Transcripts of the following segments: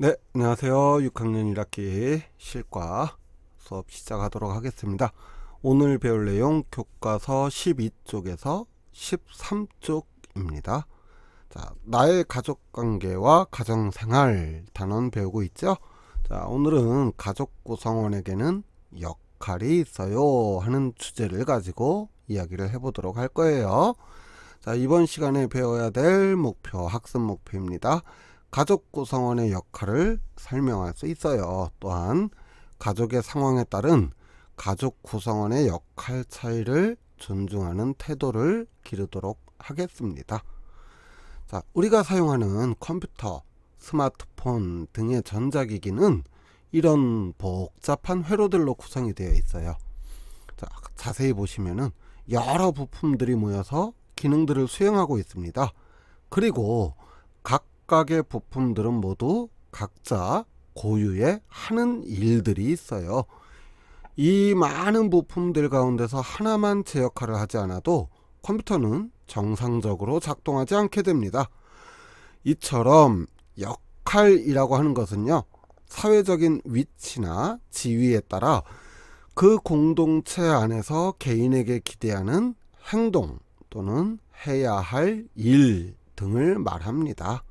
네, 안녕하세요. 6학년 1학기 실과 수업 시작하도록 하겠습니다. 오늘 배울 내용 교과서 12쪽에서 13쪽입니다. 자, 나의 가족관계와 가정생활 단원 배우고 있죠? 자, 오늘은 가족 구성원에게는 역할이 있어요 하는 주제를 가지고 이야기를 해보도록 할 거예요. 자, 이번 시간에 배워야 될 목표, 학습 목표입니다. 가족 구성원의 역할을 설명할 수 있어요. 또한 가족의 상황에 따른 가족 구성원의 역할 차이를 존중하는 태도를 기르도록 하겠습니다. 자, 우리가 사용하는 컴퓨터, 스마트폰 등의 전자기기는 이런 복잡한 회로들로 구성이 되어 있어요. 자, 자세히 보시면은 여러 부품들이 모여서 기능들을 수행하고 있습니다. 그리고 각각의 부품들은 모두 각자 고유의 하는 일들이 있어요. 이 많은 부품들 가운데서 하나만 제 역할을 하지 않아도 컴퓨터는 정상적으로 작동하지 않게 됩니다. 이처럼 역할이라고 하는 것은요, 사회적인 위치나 지위에 따라 그 공동체 안에서 개인에게 기대하는 행동 또는 해야 할 일 등을 말합니다.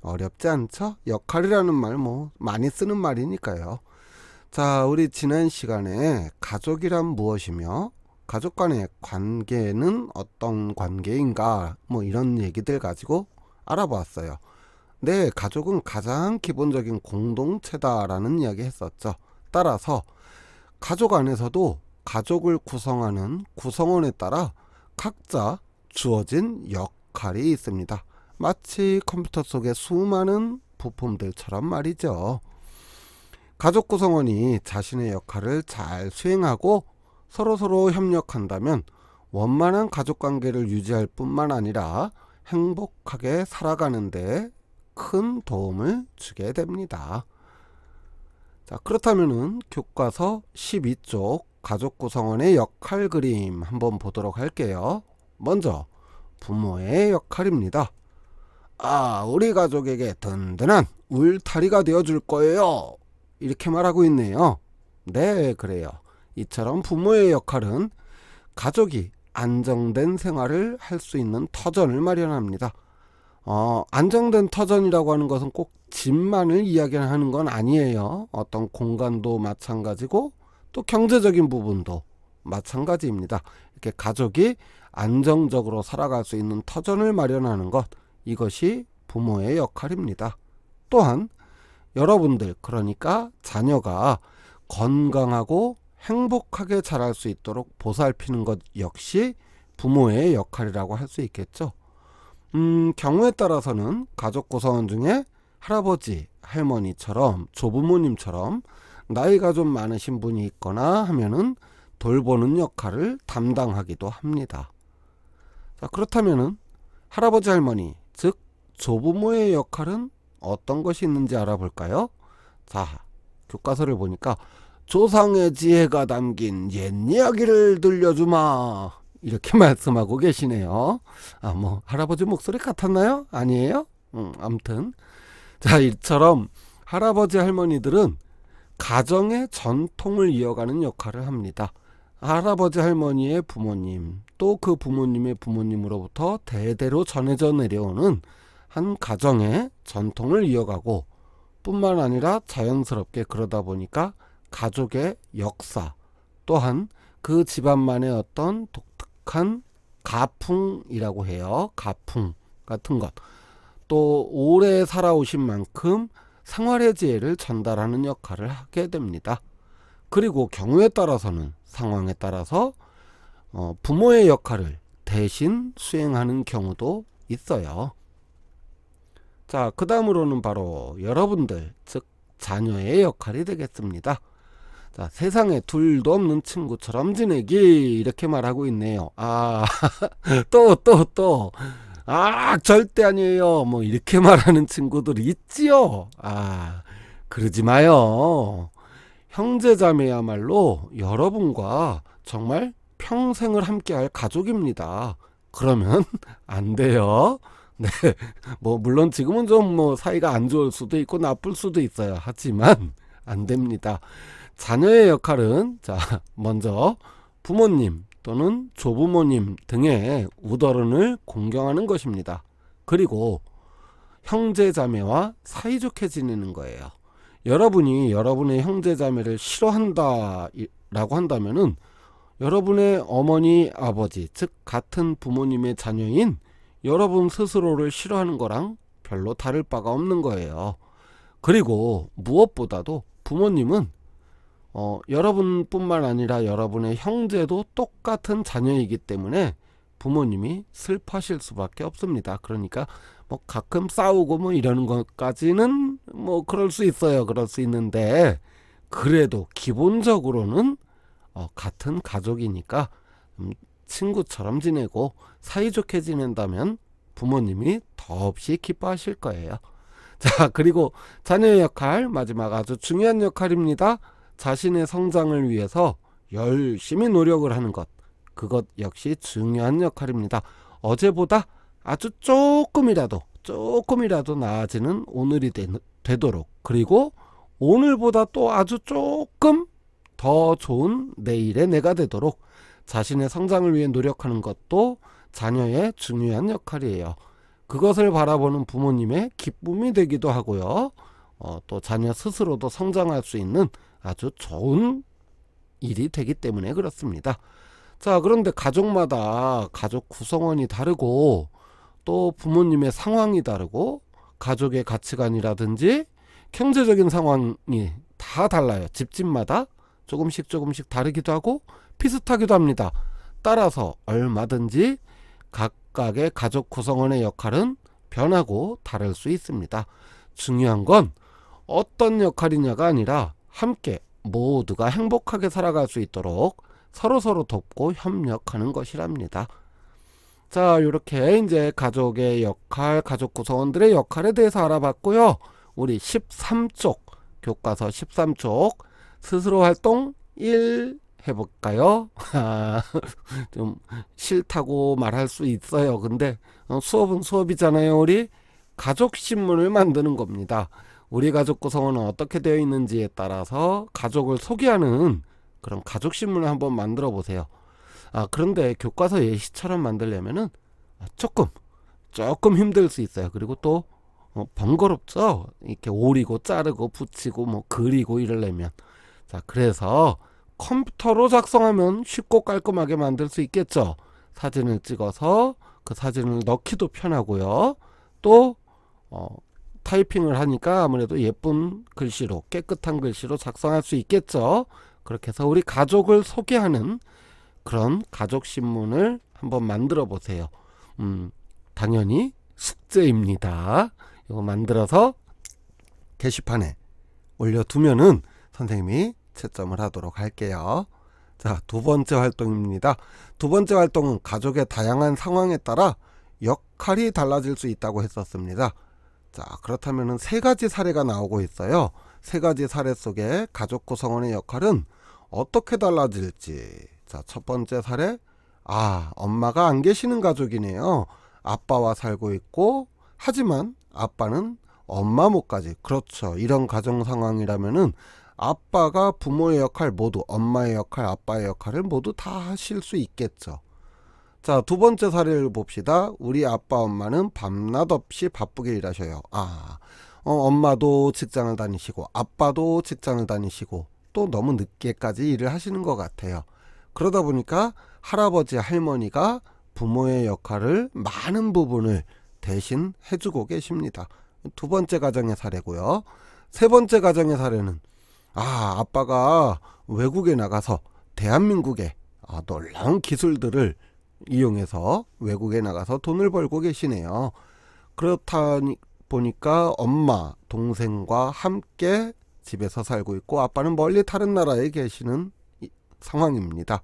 어렵지 않죠? 역할이라는 말 많이 쓰는 말이니까요. 자, 우리 지난 시간에 가족이란 무엇이며 가족 간의 관계는 어떤 관계인가 이런 얘기들 가지고 알아보았어요. 네, 가족은 가장 기본적인 공동체다라는 이야기 했었죠. 따라서 가족 안에서도 가족을 구성하는 구성원에 따라 각자 주어진 역할이 있습니다. 마치 컴퓨터 속의 수많은 부품들처럼 말이죠. 가족 구성원이 자신의 역할을 잘 수행하고 서로서로 협력한다면 원만한 가족관계를 유지할 뿐만 아니라 행복하게 살아가는 데 큰 도움을 주게 됩니다. 자, 그렇다면은 교과서 12쪽 가족 구성원의 역할 그림 한번 보도록 할게요. 먼저 부모의 역할입니다. 우리 가족에게 든든한 울타리가 되어줄 거예요. 이렇게 말하고 있네요. 네, 그래요. 이처럼 부모의 역할은 가족이 안정된 생활을 할 수 있는 터전을 마련합니다. 안정된 터전이라고 하는 것은 꼭 집만을 이야기하는 건 아니에요. 어떤 공간도 마찬가지고 또 경제적인 부분도 마찬가지입니다. 이렇게 가족이 안정적으로 살아갈 수 있는 터전을 마련하는 것, 이것이 부모의 역할입니다. 또한 여러분들, 그러니까 자녀가 건강하고 행복하게 자랄 수 있도록 보살피는 것 역시 부모의 역할이라고 할 수 있겠죠. 경우에 따라서는 가족 구성원 중에 할아버지, 할머니처럼 조부모님처럼 나이가 좀 많으신 분이 있거나 하면은 돌보는 역할을 담당하기도 합니다. 자, 그렇다면은 할아버지, 할머니, 즉 조부모의 역할은 어떤 것이 있는지 알아볼까요? 자, 교과서를 보니까 조상의 지혜가 담긴 옛 이야기를 들려주마, 이렇게 말씀하고 계시네요. 할아버지 목소리 같았나요? 아니에요? 아무튼 자, 이처럼 할아버지 할머니들은 가정의 전통을 이어가는 역할을 합니다. 할아버지 할머니의 부모님, 또 그 부모님의 부모님으로부터 대대로 전해져 내려오는 한 가정의 전통을 이어가고 뿐만 아니라 자연스럽게 그러다 보니까 가족의 역사, 또한 그 집안만의 어떤 독특한 가풍이라고 해요. 가풍 같은 것, 또 오래 살아오신 만큼 생활의 지혜를 전달하는 역할을 하게 됩니다. 그리고 경우에 따라서는, 상황에 따라서 부모의 역할을 대신 수행하는 경우도 있어요. 자, 그 다음으로는 바로 여러분들, 즉 자녀의 역할이 되겠습니다. 자, 세상에 둘도 없는 친구처럼 지내기, 이렇게 말하고 있네요. 또 절대 아니에요, 이렇게 말하는 친구들이 있지요. 그러지 마요. 형제자매야말로 여러분과 정말 평생을 함께할 가족입니다. 그러면 안 돼요. 네, 뭐 물론 지금은 좀 뭐 사이가 안 좋을 수도 있고 나쁠 수도 있어요. 하지만 안 됩니다. 자녀의 역할은 자, 먼저 부모님 또는 조부모님 등의 우더른을 공경하는 것입니다. 그리고 형제 자매와 사이좋게 지내는 거예요. 여러분이 여러분의 형제 자매를 싫어한다라고 한다면은 여러분의 어머니 아버지 즉 같은 부모님의 자녀인 여러분 스스로를 싫어하는 거랑 별로 다를 바가 없는 거예요. 그리고 무엇보다도 부모님은 여러분뿐만 아니라 여러분의 형제도 똑같은 자녀이기 때문에 부모님이 슬퍼하실 수밖에 없습니다. 그러니까 뭐 가끔 싸우고 뭐 이러는 것까지는 뭐 그럴 수 있어요. 그럴 수 있는데 그래도 기본적으로는 같은 가족이니까 친구처럼 지내고 사이좋게 지낸다면 부모님이 더없이 기뻐하실 거예요. 자, 그리고 자녀의 역할 마지막 아주 중요한 역할입니다. 자신의 성장을 위해서 열심히 노력을 하는 것, 그것 역시 중요한 역할입니다. 어제보다 아주 조금이라도 나아지는 오늘이 되도록, 그리고 오늘보다 또 아주 조금 더 좋은 내일의 내가 되도록 자신의 성장을 위해 노력하는 것도 자녀의 중요한 역할이에요. 그것을 바라보는 부모님의 기쁨이 되기도 하고요. 또 자녀 스스로도 성장할 수 있는 아주 좋은 일이 되기 때문에 그렇습니다. 자, 그런데 가족마다 가족 구성원이 다르고 또 부모님의 상황이 다르고 가족의 가치관이라든지 경제적인 상황이 다 달라요. 집집마다 조금씩 다르기도 하고 비슷하기도 합니다. 따라서 얼마든지 각각의 가족 구성원의 역할은 변하고 다를 수 있습니다. 중요한 건 어떤 역할이냐가 아니라 함께 모두가 행복하게 살아갈 수 있도록 서로서로 돕고 협력하는 것이랍니다. 자, 이렇게 이제 가족의 역할, 가족 구성원들의 역할에 대해서 알아봤고요. 우리 13쪽, 교과서 13쪽 스스로 활동 1 해볼까요? 좀 싫다고 말할 수 있어요. 근데 수업은 수업이잖아요. 우리 가족신문을 만드는 겁니다. 우리 가족 구성원은 어떻게 되어 있는지에 따라서 가족을 소개하는 그런 가족신문을 한번 만들어 보세요. 그런데 교과서 예시처럼 만들려면은 조금 힘들 수 있어요. 그리고 또 번거롭죠. 이렇게 오리고 자르고 붙이고 뭐 그리고 이러려면. 자, 그래서 컴퓨터로 작성하면 쉽고 깔끔하게 만들 수 있겠죠. 사진을 찍어서 그 사진을 넣기도 편하고요. 또 타이핑을 하니까 아무래도 예쁜 글씨로, 깨끗한 글씨로 작성할 수 있겠죠. 그렇게 해서 우리 가족을 소개하는 그런 가족 신문을 한번 만들어 보세요. 당연히 숙제입니다. 이거 만들어서 게시판에 올려두면은 선생님이 채점을 하도록 할게요. 자, 두 번째 활동입니다. 두 번째 활동은 가족의 다양한 상황에 따라 역할이 달라질 수 있다고 했었습니다. 자, 그렇다면 세 가지 사례가 나오고 있어요. 세 가지 사례 속에 가족 구성원의 역할은 어떻게 달라질지. 자, 첫 번째 사례. 엄마가 안 계시는 가족이네요. 아빠와 살고 있고, 하지만 아빠는 엄마 못까지. 그렇죠. 이런 가정 상황이라면은 아빠가 부모의 역할 모두, 엄마의 역할, 아빠의 역할을 모두 다 하실 수 있겠죠. 자, 두 번째 사례를 봅시다. 우리 아빠 엄마는 밤낮 없이 바쁘게 일하셔요. 엄마도 직장을 다니시고 아빠도 직장을 다니시고 또 너무 늦게까지 일을 하시는 것 같아요. 그러다 보니까 할아버지 할머니가 부모의 역할을 많은 부분을 대신 해주고 계십니다. 두 번째 가정의 사례고요. 세 번째 가정의 사례는 아빠가 외국에 나가서 대한민국의 놀라운 기술들을 이용해서 외국에 나가서 돈을 벌고 계시네요. 그렇다 보니까 엄마, 동생과 함께 집에서 살고 있고 아빠는 멀리 다른 나라에 계시는 상황입니다.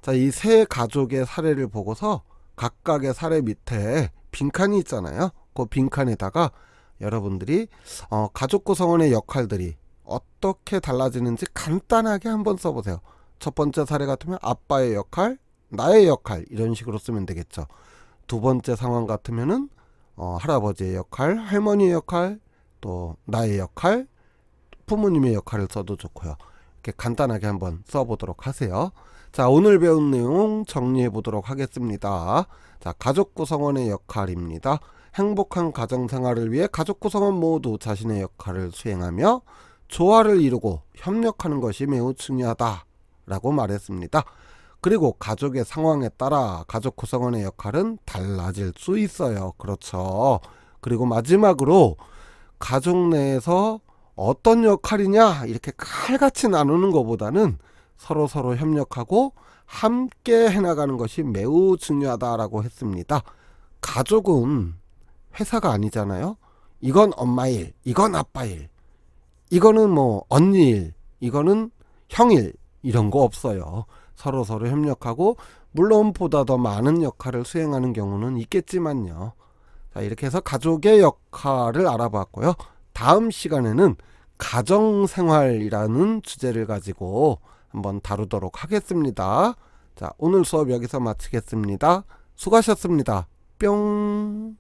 자, 이 세 가족의 사례를 보고서 각각의 사례 밑에 빈칸이 있잖아요. 그 빈칸에다가 여러분들이 가족 구성원의 역할들이 어떻게 달라지는지 간단하게 한번 써보세요. 첫 번째 사례 같으면 아빠의 역할, 나의 역할 이런 식으로 쓰면 되겠죠. 두 번째 상황 같으면은 할아버지의 역할, 할머니의 역할, 또 나의 역할, 부모님의 역할을 써도 좋고요. 이렇게 간단하게 한번 써보도록 하세요. 자, 오늘 배운 내용 정리해 보도록 하겠습니다. 자, 가족 구성원의 역할입니다. 행복한 가정 생활을 위해 가족 구성원 모두 자신의 역할을 수행하며 조화를 이루고 협력하는 것이 매우 중요하다라고 말했습니다. 그리고 가족의 상황에 따라 가족 구성원의 역할은 달라질 수 있어요. 그렇죠. 그리고 마지막으로 가족 내에서 어떤 역할이냐 이렇게 칼같이 나누는 것보다는 서로 협력하고 함께 해나가는 것이 매우 중요하다라고 했습니다. 가족은 회사가 아니잖아요. 이건 엄마 일, 이건 아빠 일, 이거는 뭐 언니 일, 이거는 형 일, 이런 거 없어요. 서로 협력하고 물론 보다 더 많은 역할을 수행하는 경우는 있겠지만요. 자, 이렇게 해서 가족의 역할을 알아봤고요. 다음 시간에는 가정생활이라는 주제를 가지고 한번 다루도록 하겠습니다. 자, 오늘 수업 여기서 마치겠습니다. 수고하셨습니다. 뿅.